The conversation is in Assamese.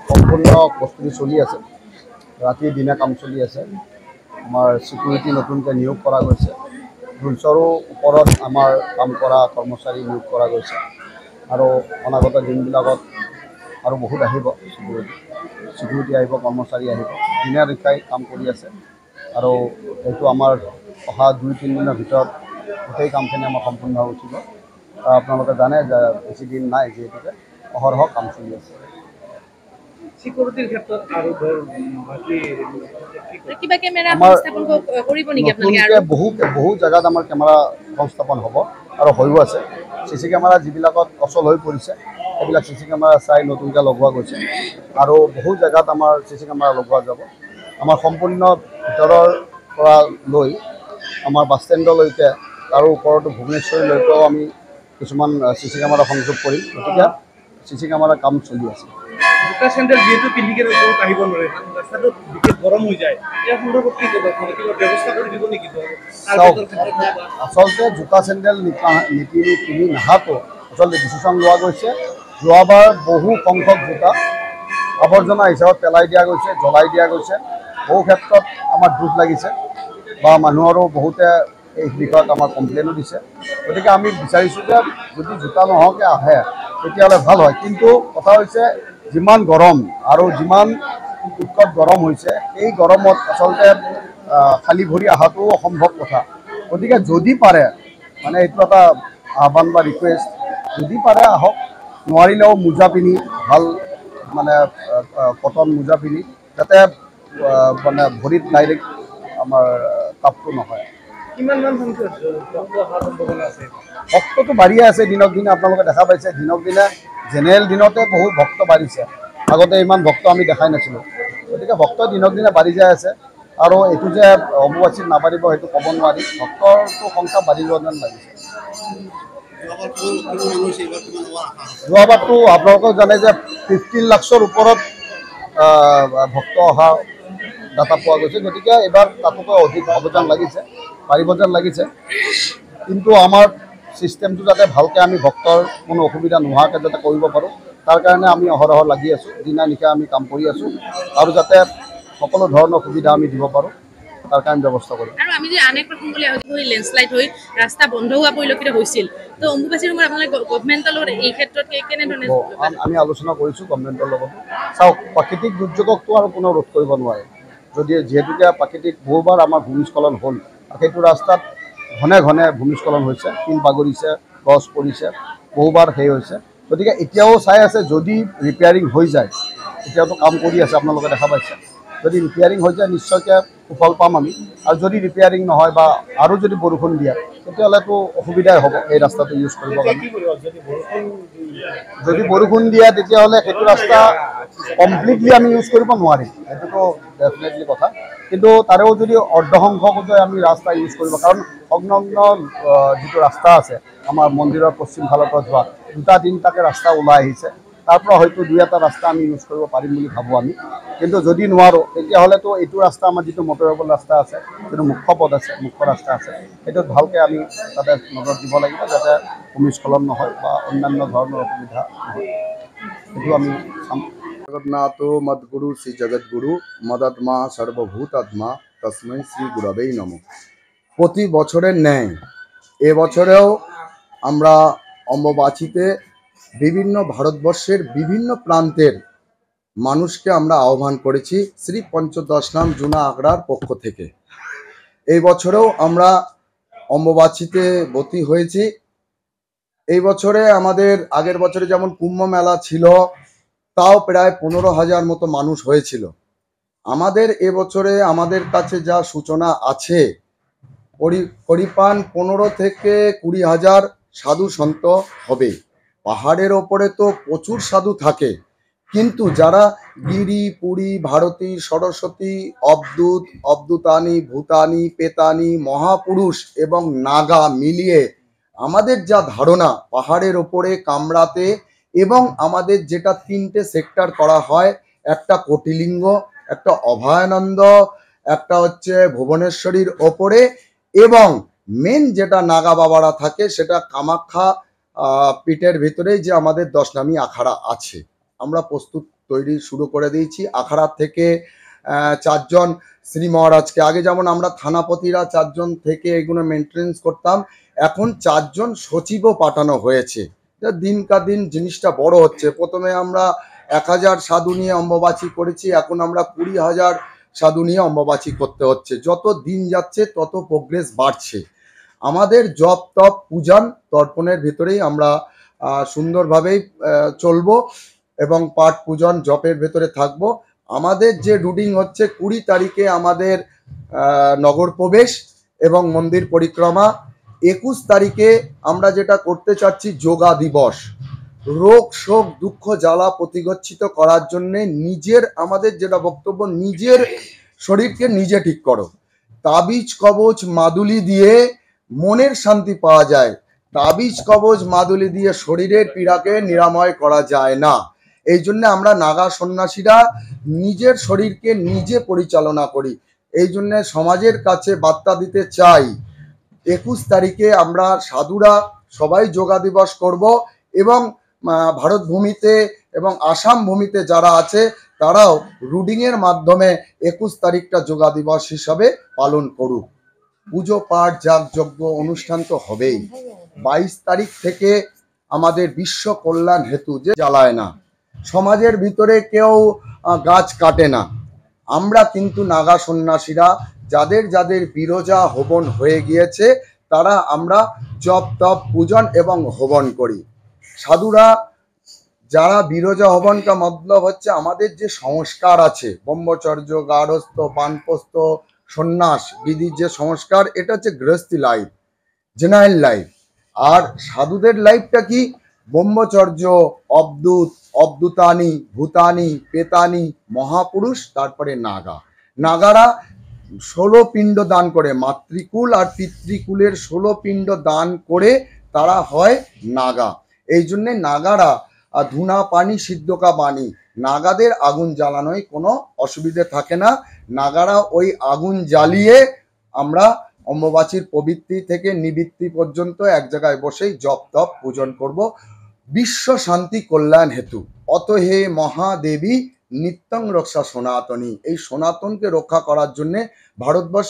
সম্পূৰ্ণ প্ৰস্তুতি চলি আছে, ৰাতি দিনে কাম চলি আছে। আমাৰ সিকিউৰিটি নতুনকে নিয়োগ কৰা গৈছে, ৰুলছৰো ওপৰত আমাৰ কাম কৰা কৰ্মচাৰী নিয়োগ কৰা গৈছে আৰু অনাগত দিনবিলাকত আৰু বহুত আহিব, সিকিউৰিটি আহিব, কৰ্মচাৰী আহিব, দিনে নিশাই কাম কৰি আছে। আৰু এইটো আমাৰ অহা 2-3 দিনৰ ভিতৰত গোটেই কামখিনি আমাৰ সম্পূৰ্ণ হৈ উঠিব। আপোনালোকে জানে যে বেছি দিন নাই, যিহেতুকে অহৰহ কাম চলি আছে। সিকিউৰিটিৰ ক্ষেত্ৰত আৰু কিবা কেমেৰা সংস্থাপন কৰিব নেকি আপোনালোকে? বহু জায়গাত আমাৰ কেমেৰা সংস্থাপন হ'ব আৰু হৈও আছে। CC কেমেৰা যিবিলাকত অচল হৈ পৰিছে সেইবিলাক CC কেমেৰা চাই নতুনকৈ লগোৱা গৈছে আৰু বহু জায়গাত আমাৰ CC কেমেৰা লগোৱা যাব। আমাৰ সম্পূৰ্ণ ভিতৰৰ পৰা লৈ আমাৰ বাছ ষ্টেণ্ডলৈকে আৰু ওপৰতো ভুৱনেশ্বৰলৈকেও আমি কিছুমান CC কেমেৰা সংযোগ কৰিম। গতিকে CC কেমেৰা কাম চলি আছে। জোতা চেণ্ডেল যিহেতু পিন্ধিকে ওপৰত আহিব নোৱাৰে, ৰাস্তাটো বিশেষ গৰম হৈ যায়, ইয়াৰ সন্দৰ্ভত কি ক'ব? কিবা ব্যৱস্থা কৰি দিব নেকি? আচলতে জোতা চেণ্ডেল নিপিন্ধি নহাটো আচলতে ডিচিশ্যন লোৱা গৈছে। যোৱাবাৰ বহু সংখ্যক জোতা আৱৰ্জনা হিচাপত পেলাই দিয়া গৈছে, জ্বলাই দিয়া গৈছে। বহু ক্ষেত্ৰত আমাৰ দুখ লাগিছে বা মানুহৰো বহুতে এই বিষয়ত আমাৰ কমপ্লেইনো দিছে। গতিকে আমি বিচাৰিছোঁ যে যদি জোতা নোহোৱাকৈ আহে তেতিয়াহ'লে ভাল হয়। কিন্তু কথা হৈছে যিমান গৰম আৰু যিমান উৎকট গৰম হৈছে, এই গৰমত আচলতে খালী ভৰি অহাটো অসম্ভৱ কথা। গতিকে যদি পাৰে, মানে এইটো এটা আহ্বান বা ৰিকুৱেষ্ট, যদি পাৰে আহক, নোৱাৰিলেও মোজা পিন্ধি, ভাল মানে কটন মোজা পিন্ধি, যাতে মানে ভৰিত ডাইৰেক্ট আমাৰ তাপটো নহয়। কিমানমান সংখ্যক ভক্ত অহাৰ সম্ভাৱনা আছে? ভক্তটো বাঢ়িয়ে আছে দিনক দিনে। আপোনালোকে দেখা পাইছে দিনক দিনে জেনেৰেল দিনতে বহু ভক্ত বাঢ়িছে। আগতে ইমান ভক্ত আমি দেখাই নাছিলোঁ। গতিকে ভক্ত দিনক দিনে বাঢ়ি যাই আছে আৰু এইটো যে অম্বুবাচীত নাবাঢ়িব সেইটো ক'ব নোৱাৰি। ভক্তৰটো সংখ্যা বাঢ়ি যোৱা যেন লাগিছে। যোৱাবাৰটো আপোনালোকেও জানে যে 15 লাখৰ ওপৰত ভক্ত অহা ডাটা পোৱা গৈছে। গতিকে এইবাৰ তাতোকৈ অধিক হ'ব যেন লাগিছে, পাৰিব যেন লাগিছে। কিন্তু আমাৰ চিষ্টেমটো যাতে ভালকৈ আমি ভক্তৰ কোনো অসুবিধা নোহোৱাকৈ যাতে কৰিব পাৰোঁ, তাৰ কাৰণে আমি অহৰহ লাগি আছোঁ, দিনা নিশা আমি কাম কৰি আছোঁ আৰু যাতে সকলো ধৰণৰ সুবিধা আমি দিব পাৰোঁ তাৰ কাৰণে ব্যৱস্থা কৰিম। আৰু আমি যে আন এক প্ৰসংগলৈ হৈ লেণ্ডশ্লাইড হৈ ৰাস্তা বন্ধ হোৱা পৰিলক্ষিত হৈছিল, তো অম্বুবাচীৰ সময়ত আপোনালোকে গভৰ্ণমেণ্টৰ লগত এই ক্ষেত্ৰত কেনেধৰণে আমি আলোচনা কৰিছোঁ গভৰ্ণমেণ্টৰ লগত। চাওক, প্ৰাকৃতিক দুৰ্যোগকতো আৰু কোনো ৰোধ কৰিব নোৱাৰে। যিহেতুকে প্ৰাকৃতিক বহুবাৰ আমাৰ ভূমিস্খলন হ'ল, সেইটো ৰাস্তাত ঘনে ঘনে ভূমিস্খলন হৈছে, শিল বাগৰিছে, গছ পৰিছে, বহুবাৰ সেই হৈছে। গতিকে এতিয়াও চাই আছে, যদি ৰিপেয়াৰিং হৈ যায়, এতিয়াওতো কাম কৰি আছে আপোনালোকে দেখা পাইছে, যদি ৰিপেয়াৰিং হৈ যায় নিশ্চয়কৈ সুফল পাম আমি। আৰু যদি ৰিপেয়াৰিং নহয় বা আৰু যদি বৰষুণ দিয়ে তেতিয়াহ'লেতো অসুবিধাই হ'ব এই ৰাস্তাটো ইউজ কৰিবৰ কাৰণে। যদি বৰষুণ দিয়ে তেতিয়াহ'লে সেইটো ৰাস্তা কমপ্লিটলি আমি ইউজ কৰিব নোৱাৰিম, সেইটোতো ডেফিনেটলি কথা। কিন্তু তাৰেও যদি অৰ্ধসংখ্যক আমি ৰাস্তা ইউজ কৰিব, কাৰণ সংলগ্ন যিটো ৰাস্তা আছে আমাৰ মন্দিৰৰ পশ্চিম ফালৰ পৰা যোৱা 2-3টাকৈ ৰাস্তা ওলাই আহিছে, তাৰ পৰা হয়তো 2-এটা ৰাস্তা আমি ইউজ কৰিব পাৰিম বুলি ভাবোঁ আমি। কিন্তু যদি নোৱাৰোঁ তেতিয়াহ'লেতো এইটো ৰাস্তা আমাৰ যিটো মটৰৱেবল ৰাস্তা আছে, যিটো মুখ্য পথ আছে, মুখ্য ৰাস্তা আছে, সেইটোত ভালকৈ আমি তাতে নজৰ দিব লাগিব যাতে ভূমিস্খলন নহয় বা অন্যান্য ধৰণৰ অসুবিধা নহয়, সেইটো আমি চাম। জগন্নাথো মদগুৰু শ্রী জগৎগুরু মদাত্মা সর্বভূতাত্মা তস্মৈ শ্রী গুরবেই নমঃ। প্রতি বছরের ন্যায় এবছরেও আমরা অম্বুবাচীতে বিভিন্ন ভারতবর্ষের বিভিন্ন প্রান্তের মানুষকে আমরা আহ্বান করেছি শ্রী পঞ্চদশ নাম জুনা আখড়ার পক্ষ থেকে। এই বছরেও আমরা অম্বুবাচীতে ব্রতী হয়েছি। এই বছরে আমাদের আগের বছরে যেমন কুম্ভ মেলা ছিল, তাও প্রায় 15,000 মতো মানুষ হয়েছিল। আমাদের এবছরে আমাদের কাছে যা সূচনা আছে, পরিপান 15 থেকে 20,000 সাধু সন্ত হবে। পাহাড়ের ওপরে তো প্রচুর সাধু থাকে, কিন্তু যারা গিরি, পুরী, ভারতী, সরস্বতী, অবধূত, অবধূতানি, ভূতানি, পেতানি, মহাপুরুষ এবং নাগা মিলিয়ে আমাদের যা ধারণা, পাহাড়ের ওপরে কামরাতে এবং আমাদের যেটা 3টে সেক্টর করা হয়, একটা কোটিলিঙ্গ, একটা অভয়ানন্দ, একটা হচ্ছে ভুবনেশ্বরীর ওপরে, এবং মেন যেটা নাগা বাবারা থাকে সেটা কামাখ্যা পীঠের ভিতরেই যে আমাদের 10 নামী আখাড়া আছে। আমরা প্রস্তুত তৈরি শুরু করে দিয়েছি। আখাড়া থেকে 4 জন শ্রী মহারাজকে, আগে যেমন আমরা থানাপতিরা 4 জন থেকে এগুলো মেনটেন্স করতাম, এখন 4 জন সচিবও পাঠানো হয়েছে। দিনকা দিন জিনিসটা বড় হচ্ছে। প্রথমে আমরা 1000 সাধু নিয়ে অম্বুবাচী করেছি, এখন আমরা 20,000 সাধু নিয়ে অম্বুবাচী করতে হচ্ছে। যত দিন যাচ্ছে তত প্রোগ্রেস বাড়ছে। আমাদের জপ তপ পূজন তর্পণের ভিতরেই আমরা সুন্দরভাবেই চলবো এবং পাঠ পূজন জপের ভেতরে থাকবো। আমাদের যে রুটিন হচ্ছে 20 তারিখে আমাদের নগর প্রবেশ এবং মন্দির পরিক্রমা। 21 তারিখে আমরা যেটা করতে চাচ্ছি যোগা দিবস। রোগ শোক দুঃখ জ্বালা প্রতিগচ্ছিত করার জন্যে নিজের, আমাদের যেটা বক্তব্য, নিজের শরীরকে নিজে ঠিক করো। তাবিজ কবচ মাদুলি দিয়ে মনের শান্তি পাওয়া যায়, তাবিজ কবচ মাদুলি দিয়ে শরীরের পীড়াকে নিরাময় করা যায় না। এই জন্য আমরা নাগা সন্ন্যাসীরা নিজের শরীরকে নিজে পরিচালনা করি। এই জন্য সমাজের কাছে বার্তা দিতে চাই, 21 তারিখে আমরা সাধুরা সবাই যোগা দিবস করব এবং ভারত ভূমিতে এবং আসাম ভূমিতে যারা আছে তারাও রুডিংয়ের মাধ্যমে 21 তারিখটা যোগা দিবস হিসাবে পালন করুক। পুজো পাঠ যাগযজ্ঞ অনুষ্ঠান তো হবেই। 22 তারিখ থেকে আমাদের বিশ্ব কল্যাণ হেতু যে জ্বালায় না, সমাজের ভিতরে কেউ গাছ কাটে না, আমরা কিন্তু নাগা সন্ন্যাসীরা যাদের যাদের বিরজা হবন হয়ে গিয়েছে তারা আমরা জপ তপ পূজন এবং হবন করি। সাধুরা যারা বিরজা হবনটা মতলব হচ্ছে আমাদের যে সংস্কার আছে, ব্রহ্মচর্য, গার্হস্থ্য, বানপ্রস্থ, সন্ন্যাস বিধির যে সংস্কার, এটা হচ্ছে গৃহস্থী লাইফ, জেনারেল লাইফ। আর সাধুদের লাইফটা কি? ব্রহ্মচর্য, অবধূত, অবধূতানি, ভূতানি, পেতানি, মহাপুরুষ, তারপরে নাগা। নাগারা 16 পিণ্ড দান করে, মাতৃকুল আর পিতৃকুলের 16 পিণ্ড দান করে তারা হয় নাগা। এই জন্যে নাগারা ধুনা পানি সিদ্ধকা বাণী, নাগাদের আগুন জ্বালানোয় কোনো অসুবিধে থাকে না। নাগারা ওই আগুন জ্বালিয়ে আমরা অম্বুবাচীর প্রবৃত্তি থেকে নিবৃত্তি পর্যন্ত এক জায়গায় বসেই জপ তপ পূজন করব বিশ্ব শান্তি কল্যাণ হেতু। অত হে মহাদেবী নিত্যং রক্ষা সনাতনী। এই সনাতনকে রক্ষা করার জন্যে ভারতবর্ষ